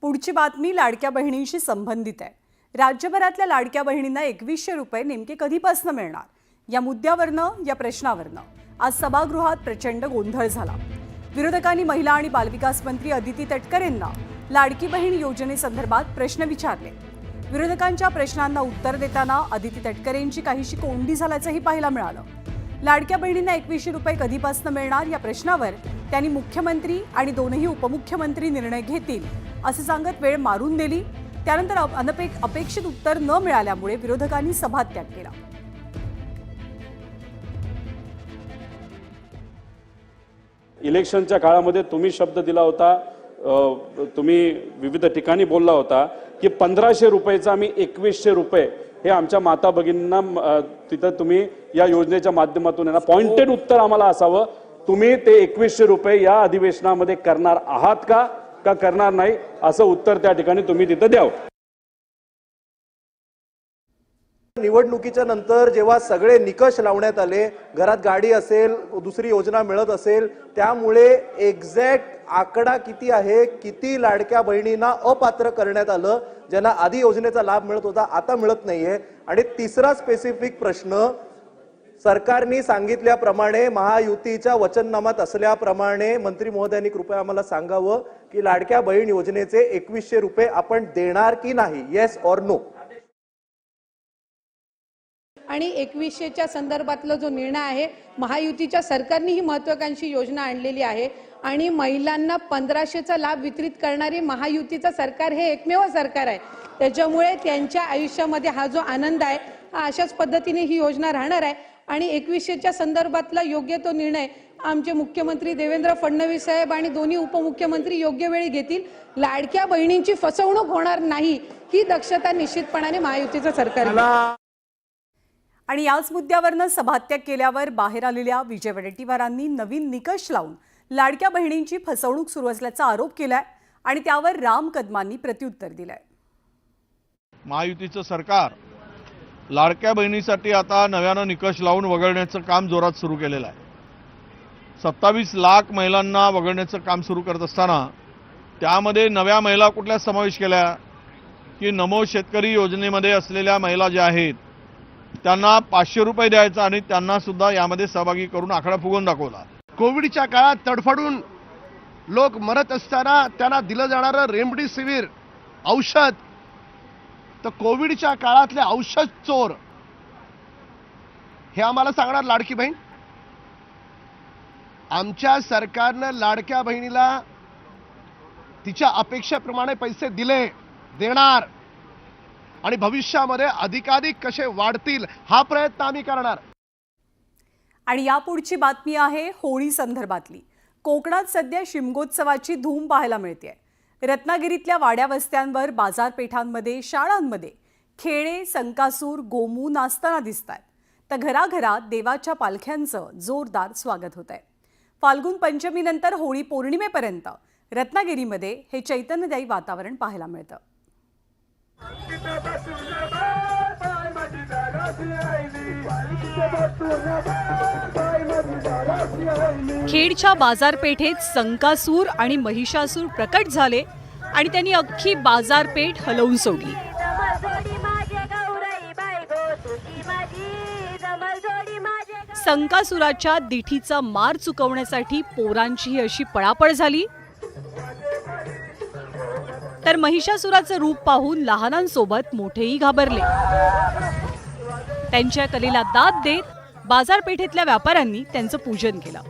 पुढची बातमी लाडक्या बहिणींशी संबंधित आहे। राज्यभरातल्या लाडक्या बहिणींना 2100 रुपये नेमके कधीपासून मिळणार या मुद्द्यावरनं या प्रश्नावरनं आज सभागृहात प्रचंड गोंधळ झाला। विरोधकांनी महिला आणि बालविकास मंत्री अदिती तटकरेंना लाडकी बहीण योजनेसंदर्भात प्रश्न विचारले। विरोधकांच्या प्रश्नांना उत्तर देताना अदिती तटकरेंची काहीशी कोंडी झाल्याचंही पाहायला मिळालं। लाडक्या बहिणींना 2100 रुपये कधीपासून मिळणार या प्रश्नावर त्यांनी मुख्यमंत्री आणि दोनही उपमुख्यमंत्री निर्णय घेतील असे सांगत वेळ मारून दिली। त्यानंतर अपेक्षित उत्तर न मिळाल्यामुळे विरोधकांनी सभात्याग केला। इलेक्शनच्या काळामध्ये तुम्ही शब्द दिला होता, तुम्ही विविध ठिकाणी बोलला होता की 1500 रुपयाचा आम्ही 2100 रुपये हे आमच्या माता भगिनींना तिथं तुम्ही या योजनेच्या माध्यमातून ना पॉइंटेड उत्तर आम्हाला असावं, तुम्ही ते 2100 रुपये या अधिवेशनामध्ये करणार आहात का करणार नाही असं उत्तर त्या ठिकाणी तुम्ही तिथं द्यावं। निवडणुकीच्या नंतर जेव्हा सगळे निकष लावण्यात आले, घरात गाडी असेल, दुसरी योजना मिळत असेल, त्यामुळे एक्झॅक्ट आकडा किती आहे, किती लाडक्या बहिणींना अपात्र करण्यात आलं, ज्यांना आधी योजनेचा लाभ मिळत होता आता मिळत नाहीये। आणि तिसरा स्पेसिफिक प्रश्न, सरकारने सांगितल्याप्रमाणे महायुतीच्या वचननामात असल्याप्रमाणे मंत्री महोदयांनी कृपया आम्हाला सांगावं की लाडक्या बहीण योजनेचे 2100 रुपये आपण देणार की नाही, येस ऑर नो। आणि 2100च्या संदर्भातला जो निर्णय आहे, महायुतीच्या सरकारने ही महत्त्वाकांक्षी योजना आणलेली आहे आणि महिलांना 1500चा लाभ वितरित करणारे महायुतीचं सरकार हे एकमेव सरकार आहे। त्याच्यामुळे त्यांच्या आयुष्यामध्ये हा जो आनंद आहे हा अशाच पद्धतीने ही योजना राहणार आहे आणि 2100च्या संदर्भातला योग्य तो निर्णय आमचे मुख्यमंत्री देवेंद्र फडणवीस साहेब आणि दोन्ही उपमुख्यमंत्री योग्य वेळी घेतील। लाडक्या बहिणींची फसवणूक होणार नाही ही दक्षता निश्चितपणाने महायुतीचं सरकार घेईल। आणि याच मुद्द्यावरनं सभात्याग केल्यावर बाहेर आलेल्या विजय वडेट्टीवारांनी नवीन निकष लावून लाडक्या बहिणींची फसवणूक सुरू असल्याचा आरोप केलाय आणि त्यावर राम कदमांनी प्रत्युत्तर दिलंय। महायुतीचं सरकार लाडक्या बहिणीसाठी आता नव्यानं निकष लावून वगळण्याचं काम जोरात सुरू केलेलं आहे। 27 लाख महिलांना वगळण्याचं काम सुरू करत असताना त्यामध्ये नव्या महिला कुठल्या समावेश केल्या की नमो शेतकरी योजनेमध्ये असलेल्या महिला ज्या आहेत त्यांना 500 रुपये द्यायचा आणि त्यांना सुद्धा यामध्ये सहभागी करून आकडा फुगवून दाखवला। कोविडच्या काळात तडफडून लोक मरत असताना त्यांना दिलं जाणारं रेमडेसिवीर औषध, तर कोविडच्या काळातले औषध चोर हे आम्हाला सांगणार लाडकी बहीण। आमच्या सरकारनं लाडक्या बहिणीला तिच्या अपेक्षेप्रमाणे पैसे दिले, देणार आणि भविष्यामध्ये अधिकाधिक कसे वाढतील हा प्रयत्न आम्ही करणार। आणि यापुढची बातमी आहे होळी संदर्भातली। कोकणात सध्या शिमगोत्सवाची धूम पाहायला मिळते। रत्नागिरीतल्या वाड्या वस्त्यांवर, बाजारपेठांमध्ये, शाळांमध्ये खेळे, संकासूर, गोमू नाचताना दिसतात, तर घराघरात देवाच्या पालख्यांचं जोरदार स्वागत होत आहे। फाल्गुन पंचमीनंतर होळी पौर्णिमेपर्यंत रत्नागिरीमध्ये हे चैतन्यदायी वातावरण पाहायला मिळतं। खेडच्या बाजारपेठेत संकासूर आणि महिषासूर प्रकट झाले आणि त्यांनी अख्खी बाजारपेठ हलवून सोडली। संकासुराच्या दिठीचा मार चुकवण्यासाठी पोरांची अशी पळापळ झाली, तर महिषासुराचं रूप पाहून लहानांसोबत मोठेही घाबरले। त्यांच्या कलेला दाद देत बाजारपेठेतल्या व्यापाऱ्यांनी त्यांचं पूजन केलं।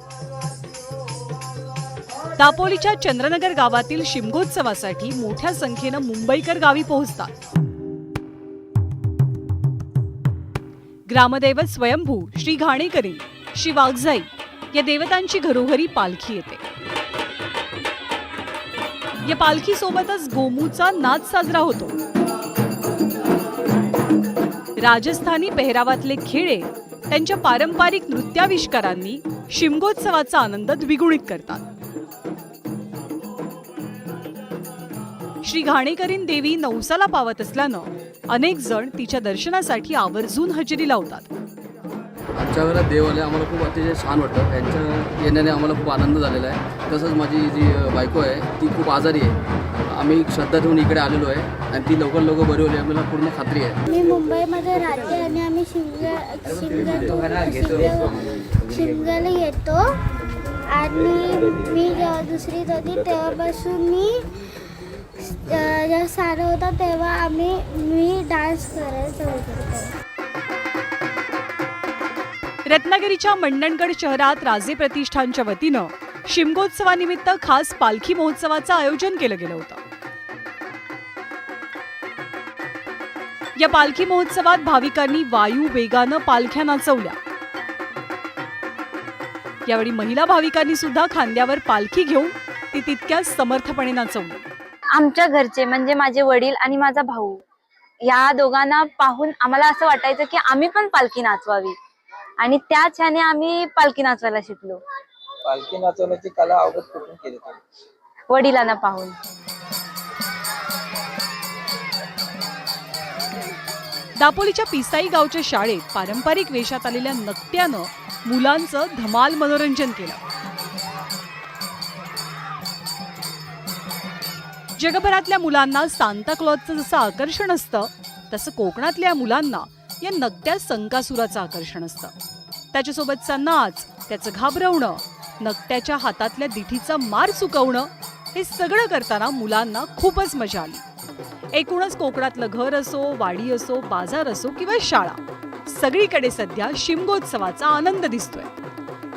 दापोलीच्या चंद्रनगर गावातील शिमगोत्सवासाठी मोठ्या संख्येनं मुंबईकर गावी पोहोचतात। ग्रामदैवत स्वयंभू श्री घाणेकरी, श्री वाघजाई या देवतांची घरोघरी पालखी येते। या पालखीसोबतच गोमूचा नाच साजरा होतो। राजस्थानी पेहरावातले खेळे त्यांच्या पारंपरिक नृत्याविष्कारांनी शिमगोत्सवाचा आनंद द्विगुणित करतात। श्री घाणेकरीण देवी नवसाला पावत असल्यानं अनेक जण तिच्या दर्शनासाठी आवर्जून हजेरी लावतात। आमच्या घरात देव आले, आम्हाला खूप अतिशय छान वाटतं। त्यांच्या येण्याने आम्हाला खूप आनंद झालेला आहे। तसंच माझी जी बायको आहे ती खूप आजारी आहे, आम्ही श्रद्धा ठेवून इकडे आलेलो आहे आणि ती लवकर बरी होईल आम्हाला पूर्ण खात्री आहे. मी मुंबईमध्ये राहते आणि आम्ही शिमग्याला येतो आणि मी जेव्हा दुसरीत होती तेव्हापासून मी जेव्हा सारं होता तेव्हा मी डान्स करायला चालू करतो. रत्नागिरीच्या मंडणगड शहरात राजे प्रतिष्ठानच्या वतीनं शिमगोत्सवानिमित्त खास पालखी महोत्सवाचं आयोजन केलं गेलं होतं. या पालखी महोत्सवात भाविकांनी वायू वेगानं पालख्या नाचवल्या. यावेळी महिला भाविकांनी सुद्धा खांद्यावर पालखी घेऊन ती तितक्याच समर्थपणे नाचवली. आमच्या घरचे म्हणजे माझे वडील आणि माझा भाऊ या दोघांना पाहून आम्हाला असं वाटायचं की आम्ही पण पालखी नाचवावी आणि त्याच ह्याने आम्ही पालखी नाचवायला शिकलो. पालखी नाचवण्याची कला अवगत कुठून केली तुम्ही? वडिलांना पाहून. दापोलीच्या पिसाई गावच्या शाळेत पारंपरिक वेशात आलेल्या नकट्यानं मुलांचं धमाल मनोरंजन केलं. जगभरातल्या मुलांना सांताक्लॉजचं जसं आकर्षण असतं तसं कोकणातल्या मुलांना या नकट्या संकासुराचं आकर्षण असतं. त्याच्यासोबतचा नाच, त्याचं घाबरवणं, नकट्याच्या हातातल्या दिठीचा मार चुकवणं हे सगळं करताना मुलांना खूपच मजा आली. एकूणच कोकणातलं घर असो, वाडी असो, बाजार असो किंवा शाळा, सगळीकडे सध्या शिमगोत्सवाचा आनंद दिसतोय.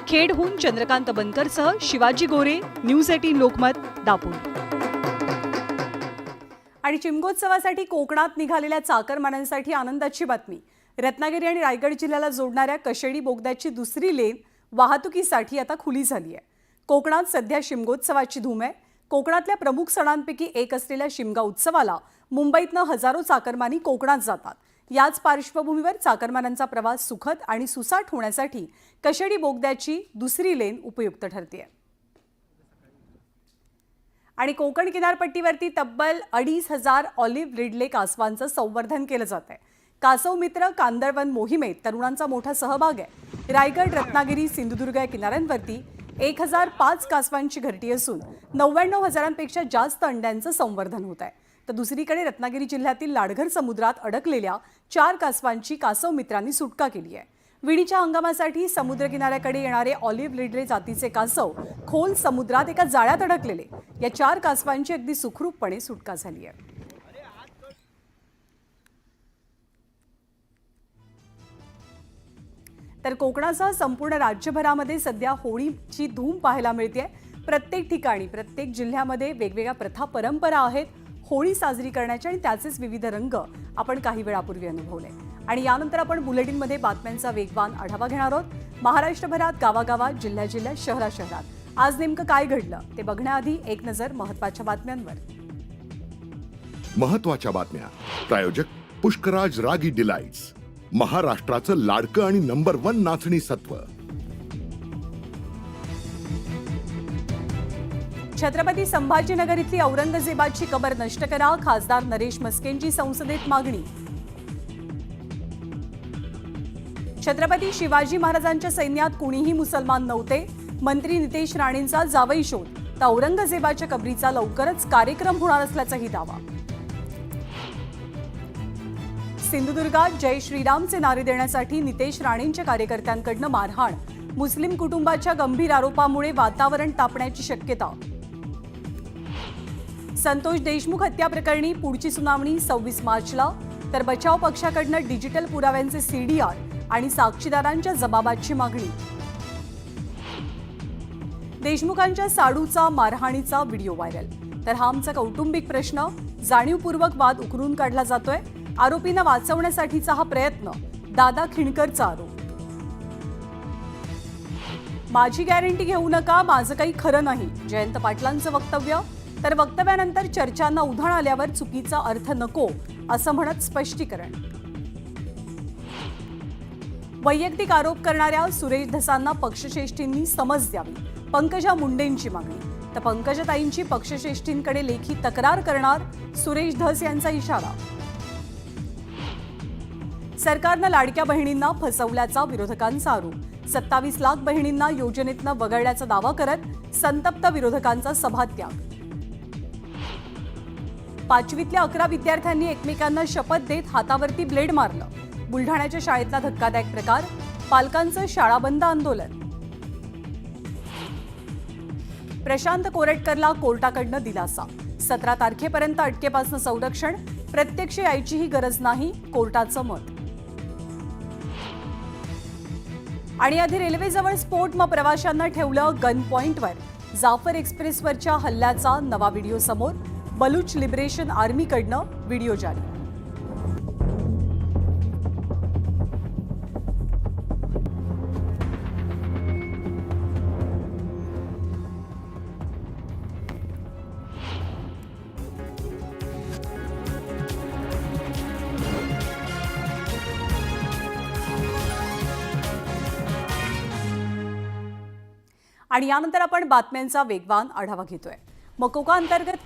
खेडहून चंद्रकांत बनकरसह शिवाजी गोरे, न्यूज 18 लोकमत, दापोली. आणि शिमगोत्सवासाठी कोकणात निघालेल्या चाकरमान्यांसाठी आनंदाची बातमी. रत्नागिरी आणि रायगड जिल्ह्याला जोडणाऱ्या कशेडी बोगद्याची दुसरी लेन वाहतुकीसाठी आता खुली झाली आहे. कोकणात सध्या शिमगोत्सवाची धूम आहे. कोकणातल्या प्रमुख सणांपैकी एक असलेल्या शिमगा उत्सवाला मुंबईतनं हजारो चाकरमानी कोकणात जातात. याच पार्श्वभूमीवर चाकरमान्यांचा प्रवास सुखद आणि सुसाट होण्यासाठी कशेडी बोगद्याची दुसरी लेन उपयुक्त ठरते. आणि कोकण किनारपट्टीवरती तब्बल 2,500 ऑलिव्ह रिडले कासवांचं संवर्धन केलं जात आहे. कासव मित्र कांदळवन मोहिमेत तरुणांचा मोठा सहभाग आहे. रायगड, रत्नागिरी, सिंधुदुर्ग या किनाऱ्यांवरती 1,005 कासवांची घरटी असून 99,000पेक्षा जास्त अंड्यांचं संवर्धन होत आहे. तर दुसरीकडे रत्नागिरी जिल्ह्यातील लाडघर समुद्रात अडकलेल्या 4 कासवांची कासव मित्रांनी सुटका केली आहे. विणीच्या हंगामासाठी समुद्रकिनाऱ्याकडे येणारे ऑलिव्ह रिडले जातीचे कासव खोल समुद्रात एका जाळ्यात अडकलेले. या 4 कासवांची अगदी सुखरूपपणे सुटका झाली आहे. तर कोकणासह संपूर्ण राज्यभरामध्ये सध्या होळीची धूम पाहायला मिळते. प्रत्येक ठिकाणी, प्रत्येक जिल्ह्यामध्ये वेगवेगळ्या प्रथा, परंपरा आहेत होळी साजरी करण्याच्या आणि त्याचेच विविध रंग आपण काही वेळापूर्वी अनुभवले. आणि यानंतर आपण बुलेटिनमध्ये बातम्यांचा वेगवान आढावा घेणार आहोत. महाराष्ट्रभरात, गावागावात, जिल्ह्यात, शहरात आज नेमकं काय घडलं ते बघण्याआधी एक नजर महत्त्वाच्या बातम्यांवर. महत्त्वाच्या बातम्या. प्रायोजक पुष्कराज रागी डिलाइट्स, महाराष्ट्राचं लाडकं आणि नंबर 1 नाचणी सत्व. छत्रपती संभाजीनगर इथली औरंगजेबाची कबर नष्ट करा, खासदार नरेश मस्केंची संसदेत मागणी. छत्रपती शिवाजी महाराजांच्या सैन्यात कुणीही मुसलमान नव्हते, मंत्री नितेश राणेंचा जावई शोध. तर औरंगजेबाच्या कबरीचा लवकरच कार्यक्रम होणार असल्याचाही दावा. सिंधुदुर्गात जय श्रीरामचे नारे देण्यासाठी नितेश राणेंच्या कार्यकर्त्यांकडनं मारहाण, मुस्लिम कुटुंबाच्या गंभीर आरोपामुळे वातावरण तापण्याची शक्यता. संतोष देशमुख हत्या प्रकरणी पुढची सुनावणी 26 मार्चला. तर बचाव पक्षाकडनं डिजिटल पुराव्यांचे CDR आणि साक्षीदारांच्या जबाबाची मागणी. देशमुखांच्या साडूचा मारहाणीचा व्हिडिओ व्हायरल. तर हा आमचा कौटुंबिक प्रश्न, जाणीवपूर्वक वाद उकरून काढला जातोय. आरोपींना वाचवण्यासाठीचा हा प्रयत्न, दादा खिणकरचा आरोप. माझी गॅरंटी घेऊ नका, माझं काही खरं नाही, जयंत पाटलांचं वक्तव्य. तर वक्तव्यानंतर चर्चांना उधाण आल्यावर चुकीचा अर्थ नको असं म्हणत स्पष्टीकरण. वैयक्तिक आरोप करणाऱ्या सुरेश धसांना पक्षश्रेष्ठींनी समज द्यावी, पंकजा मुंडेंची मागणी. तर पंकजाताईंची पक्षश्रेष्ठींकडे लेखी तक्रार करणार, सुरेश धस यांचा इशारा. सरकारनं लाडक्या बहिणींना फसवल्याचा विरोधकांचा आरोप. 27 लाख बहिणींना योजनेतनं वगळल्याचा दावा करत संतप्त विरोधकांचा सभात्याग. पाचवीतल्या 11 विद्यार्थ्यांनी एकमेकांना शपथ देत हातावरती ब्लेड मारलं. बुलढाण्याच्या शाळेतला धक्कादायक प्रकार, पालकांचं शाळा बंद आंदोलन. प्रशांत कोरटकरला कोर्टाकडनं दिलासा. 17 तारखेपर्यंत अटकेपासून संरक्षण, प्रत्यक्ष यायचीही गरज नाही, कोर्टाचं मत. आणि आधी रेल्वेजवळ स्फोट, मग प्रवाशांना ठेवलं गन पॉइंटवर. जाफर एक्सप्रेसवरच्या हल्ल्याचा नवा व्हिडिओ समोर. बलूच लिबरेशन आर्मीकडनं व्हिडिओ जारी. आणि यानंतर आपण बातम्यांचा वेगवान आढावा घेतोय. मकोका अंतर्गत